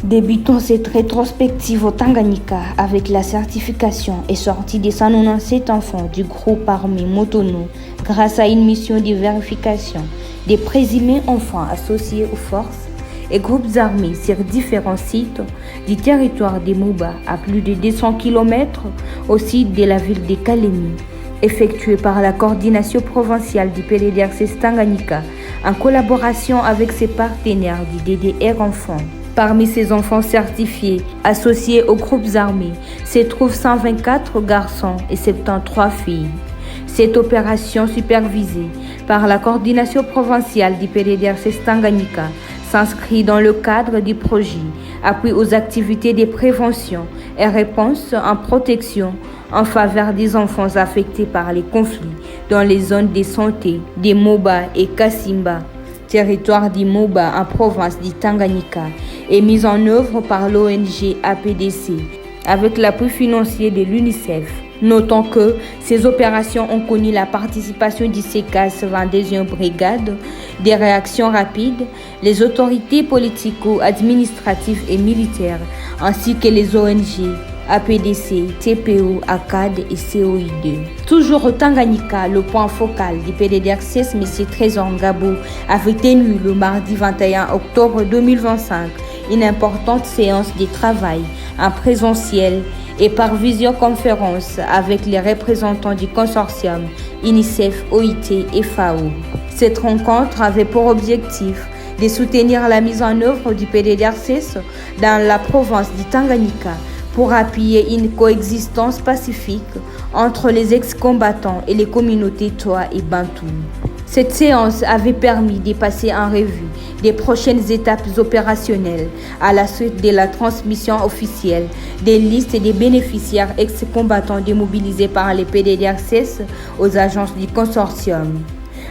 Débutons cette rétrospective au Tanganyika avec la certification et sortie des 197 enfants du groupe armé Motono grâce à une mission de vérification des présumés enfants associés aux forces et groupes armés sur différents sites du territoire des Mouba à plus de 200 km au sud de la ville de Kalemi, effectuée par la coordination provinciale du PDDRCS Tanganyika en collaboration avec ses partenaires du DDR Enfants. Parmi ces enfants certifiés associés aux groupes armés se trouvent 124 garçons et 73 filles. Cette opération supervisée par la coordination provinciale du PDDRCS Tanganyika s'inscrit dans le cadre du projet Appui aux activités de prévention et réponse en protection en faveur des enfants affectés par les conflits dans les zones de santé des Moba et Kasimba, territoire du Moba en province du Tanganyika, est mise en œuvre par l'ONG APDC avec l'appui financier de l'UNICEF. Notons que ces opérations ont connu la participation du CECAS 22e Brigade, des réactions rapides, les autorités politico-administratives et militaires, ainsi que les ONG APDC, TPO, ACAD et COI2. Toujours au Tanganyika, le point focal du PDDRCS, M. Trésor Ngabo, avait tenu le mardi 21 octobre 2025 une importante séance de travail en présentiel et par visioconférence avec les représentants du consortium UNICEF, OIT et FAO. Cette rencontre avait pour objectif de soutenir la mise en œuvre du PDDRCS dans la province du Tanganyika pour appuyer une coexistence pacifique entre les ex-combattants et les communautés Toa et Bantou. Cette séance avait permis de passer en revue des prochaines étapes opérationnelles à la suite de la transmission officielle des listes des bénéficiaires ex-combattants démobilisés par les PDDRCS aux agences du consortium.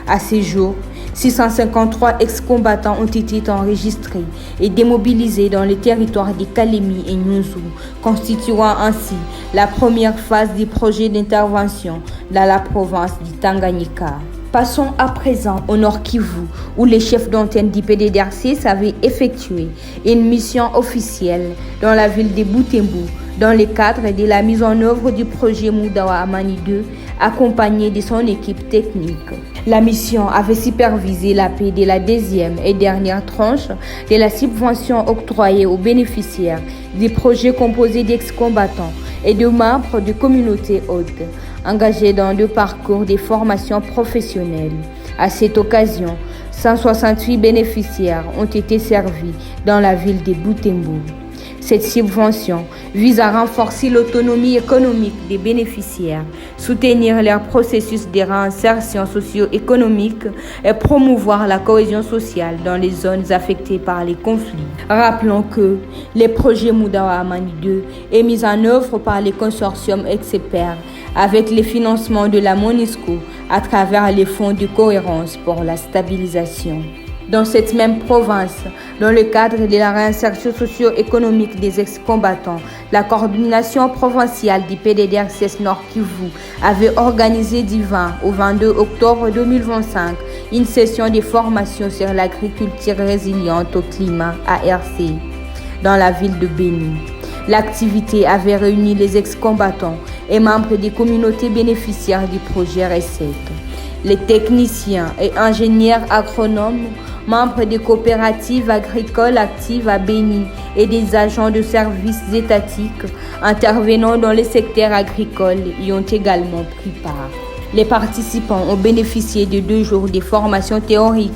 À ce jour, 653 ex-combattants ont été enregistrés et démobilisés dans les territoires de Kalemi et Nyunzu, constituant ainsi la première phase du projet d'intervention dans la province du Tanganyika. Passons à présent au Nord Kivu, où les chefs d'antenne du PDDRCS avaient effectué une mission officielle dans la ville de Butembo, dans le cadre de la mise en œuvre du projet Moudawa Amani 2, accompagné de son équipe technique. La mission avait supervisé la paie de la deuxième et dernière tranche de la subvention octroyée aux bénéficiaires du projet composé d'ex-combattants et de membres de communautés hautes, engagés dans deux parcours de formation professionnelle. À cette occasion, 168 bénéficiaires ont été servis dans la ville de Butembo. Cette subvention vise à renforcer l'autonomie économique des bénéficiaires, soutenir leur processus de réinsertion socio-économique et promouvoir la cohésion sociale dans les zones affectées par les conflits. Rappelons que le projet Moudawa Amani 2 est mis en œuvre par les consortiums experts avec le financement de la MONUSCO à travers les fonds de cohérence pour la stabilisation. Dans cette même province, dans le cadre de la réinsertion socio-économique des ex-combattants, la coordination provinciale du PDDRCS Nord Kivu avait organisé du 20 au 22 octobre 2025 une session de formation sur l'agriculture résiliente au climat ARC dans la ville de Beni. L'activité avait réuni les ex-combattants et membres des communautés bénéficiaires du projet RECET, les techniciens et ingénieurs agronomes, membres des coopératives agricoles actives à Beni et des agents de services étatiques intervenant dans le secteur agricole y ont également pris part. Les participants ont bénéficié de 2 jours de formation théorique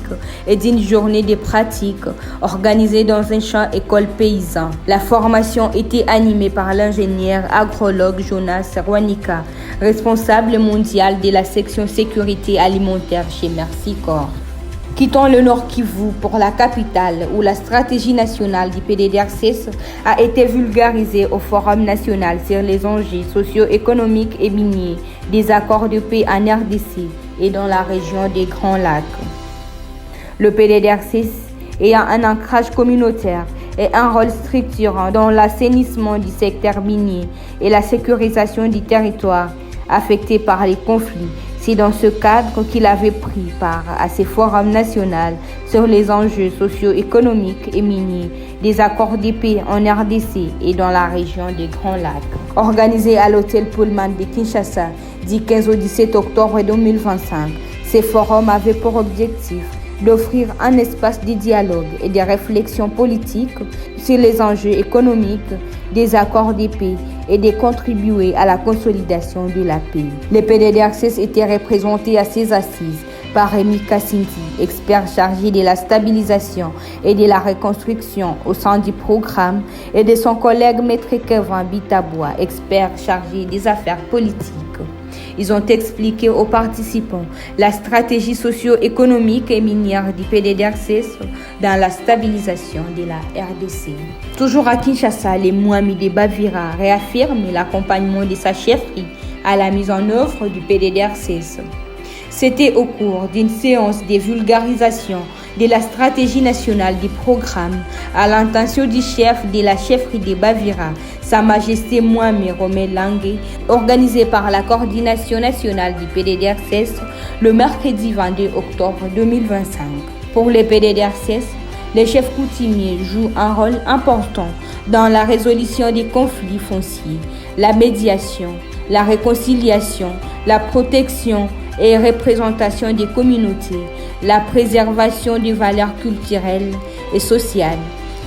et d'une journée de pratique organisée dans un champ école paysan. La formation était animée par l'ingénieur agrologue Jonas Rwanika, responsable mondial de la section sécurité alimentaire chez Mercy Corps. Quittons le Nord Kivu pour la capitale où la stratégie nationale du PDDRCS a été vulgarisée au Forum national sur les enjeux socio-économiques et miniers des accords de paix en RDC et dans la région des Grands Lacs. Le PDDRCS ayant un ancrage communautaire et un rôle structurant dans l'assainissement du secteur minier et la sécurisation du territoire affecté par les conflits, C'est dans ce cadre qu'il avait pris part à ces forums nationaux sur les enjeux socio-économiques et miniers des accords de paix en RDC et dans la région des Grands Lacs. Organisé à l'hôtel Pullman de Kinshasa du 15 au 17 octobre 2025, ces forums avaient pour objectif d'offrir un espace de dialogue et de réflexion politique sur les enjeux économiques des accords de paix et de contribuer à la consolidation de la paix. Les PDDRCS étaient représentés à ces assises par Rémi Kassinti, expert chargé de la stabilisation et de la reconstruction au sein du programme, et de son collègue Maître Kevin Bitabois, expert chargé des affaires politiques. Ils ont expliqué aux participants la stratégie socio-économique et minière du PDDRCS dans la stabilisation de la RDC. Toujours à Kinshasa, les Mouami de Bavira réaffirment l'accompagnement de sa chefferie à la mise en œuvre du PDDRCS. C'était au cours d'une séance de vulgarisation de la stratégie nationale du programme à l'intention du chef de la chefferie de Bavira, Sa Majesté Mouami Romel Langue, organisée par la coordination nationale du PDDRCS le mercredi 22 octobre 2025. Pour les PDDRCS, les chefs coutumiers jouent un rôle important dans la résolution des conflits fonciers, la médiation, la réconciliation, la protection et représentation des communautés, la préservation des valeurs culturelles et sociales,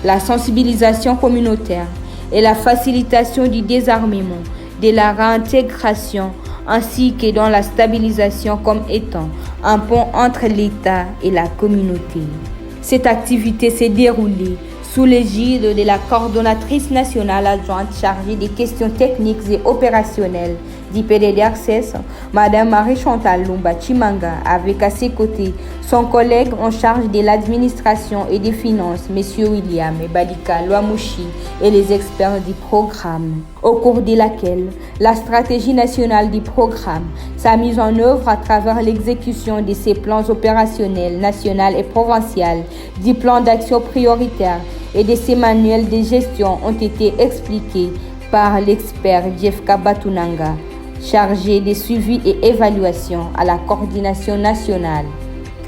la sensibilisation communautaire et la facilitation du désarmement, de la réintégration ainsi que dans la stabilisation comme étant un pont entre l'État et la communauté. Cette activité s'est déroulée sous l'égide de la coordonnatrice nationale adjointe chargée des questions techniques et opérationnelles du PDDRCS, Mme Marie-Chantal Lumba Chimanga, avec à ses côtés son collègue en charge de l'administration et des finances, M. William Badika Loamouchi, et les experts du programme, au cours de laquelle la stratégie nationale du programme, sa mise en œuvre à travers l'exécution de ses plans opérationnels national et provincial, du plan d'action prioritaire et de ses manuels de gestion ont été expliqués par l'expert Jeff Kabatunanga, chargé de suivi et évaluation à la coordination nationale.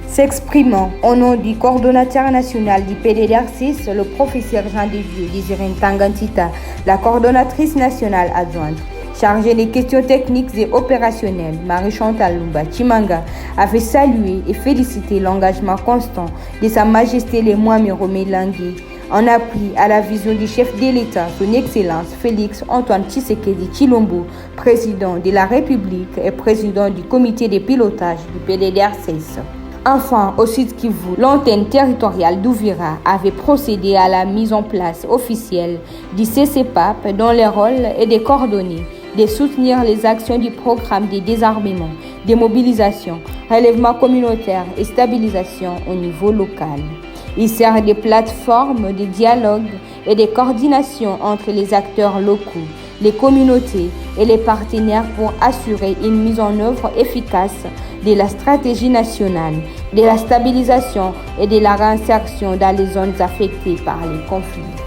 S'exprimant au nom du coordonnateur national du PDDRCS, le professeur Jean Desvieux Désiré Tangantita, la coordonnatrice nationale adjointe chargée des questions techniques et opérationnelles, Marie-Chantal Lumba Chimanga, avait salué et félicité l'engagement constant de Sa Majesté le Mouami Romel Langue en appui à la vision du chef de l'État, son Excellence Félix Antoine Tshisekedi Tshilombo, président de la République et président du comité de pilotage du PDDRCS. Enfin, au Sud Kivu, l'antenne territoriale d'Ouvira avait procédé à la mise en place officielle du CCPAP dont le rôle est de coordonner, de soutenir les actions du programme de désarmement, de mobilisation, relèvement communautaire et stabilisation au niveau local. Il sert de plateforme de dialogue et de coordination entre les acteurs locaux, les communautés et les partenaires pour assurer une mise en œuvre efficace de la stratégie nationale, de la stabilisation et de la réinsertion dans les zones affectées par les conflits.